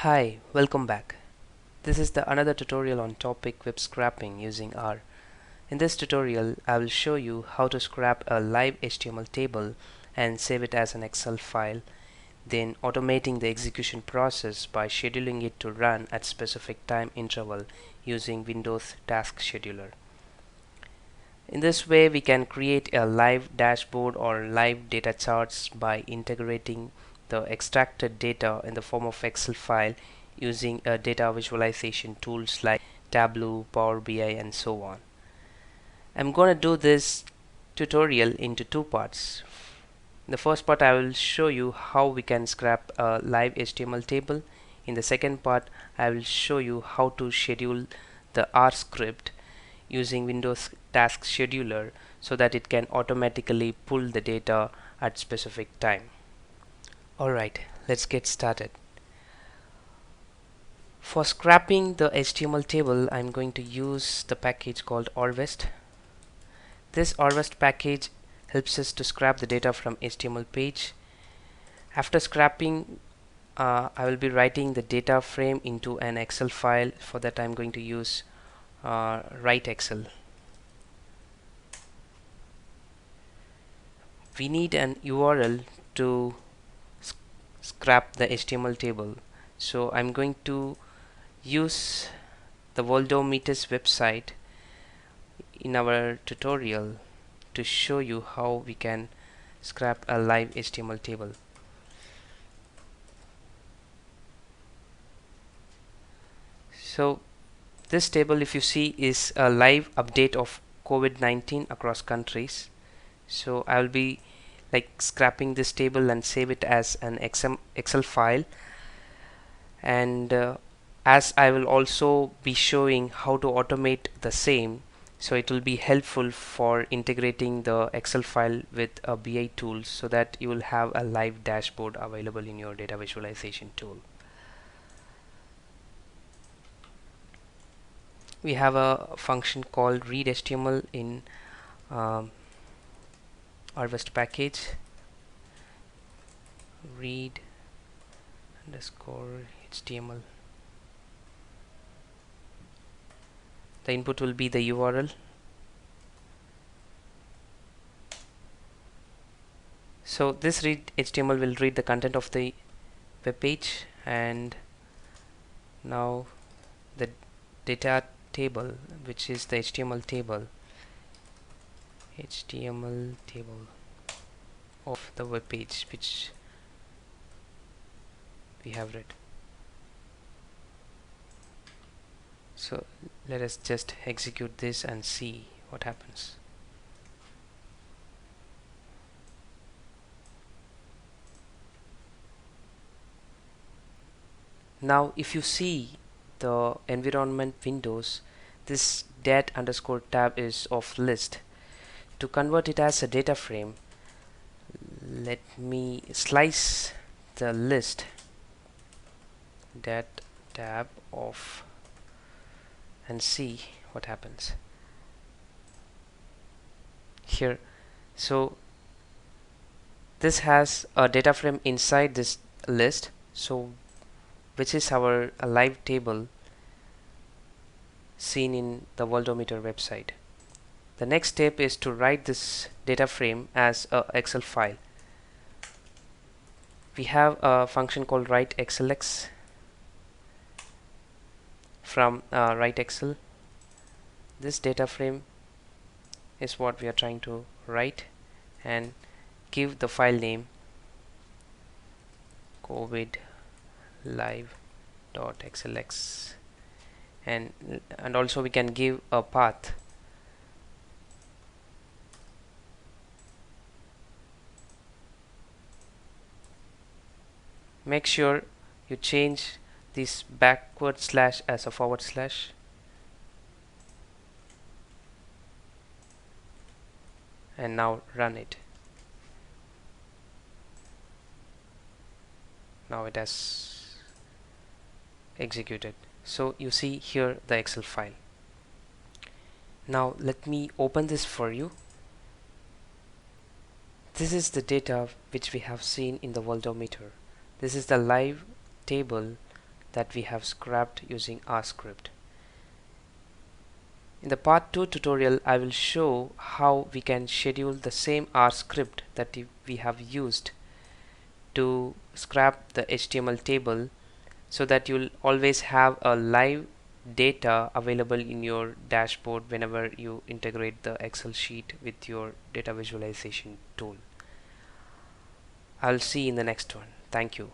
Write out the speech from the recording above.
Hi, welcome back. This is the another tutorial on topic web scraping using R. In this tutorial, I will show you how to scrap a live HTML table and save it as an Excel file, then automating the execution process by scheduling it to run at specific time interval using Windows Task Scheduler. In this way, we can create a live dashboard or live data charts by integrating the extracted data in the form of Excel file using data visualization tools like Tableau, Power BI, and so on. I'm going to do this tutorial into two parts. In the first part, I will show you how we can scrap a live HTML table. In the second part, I will show you how to schedule the R script using Windows Task Scheduler so that it can automatically pull the data at specific time. Alright, let's get started. For scrapping the HTML table, I'm going to use the package called Orvest. This Orvest package helps us to scrap the data from HTML page. After scrapping, I will be writing the data frame into an Excel file. For that, I'm going to use Write Excel. We need an URL to scrap the HTML table. So I'm going to use the Worldometers website in our tutorial to show you how we can scrap a live HTML table. So this table, if you see, is a live update of COVID-19 across countries. So I will be scrapping this table and save it as an Excel file, and as I will also be showing how to automate the same, so it will be helpful for integrating the Excel file with a BI tool so that you will have a live dashboard available in your data visualization tool. We have a function called read HTML in Orvest package. Read underscore HTML. The input will be the URL. So this read HTML will read the content of the web page, and now the data table, which is the HTML table of the web page which we have read. So let us just execute this and see what happens. Now if you see the environment windows, this dat underscore tab is of list. To convert it as a data frame, let me slice the list dat tab off and see what happens here. So this has a data frame inside this list, so which is our live table seen in the Worldometer website. The next step is to write this data frame as a Excel file. We have a function called write xlx from write excel. This data frame is what we are trying to write, and give the file name covid live.xlx, and also we can give a path. Make sure you change this backward slash as a forward slash. And now run it. Now it has executed. So you see here the Excel file. Now let me open this for you. This is the data which we have seen in the Worldometer. This is the live table that we have scrapped using R script. In the part 2 tutorial, I will show how we can schedule the same R script that we have used to scrap the HTML table, so that you'll always have a live data available in your dashboard whenever you integrate the Excel sheet with your data visualization tool. I'll see you in the next one. Thank you.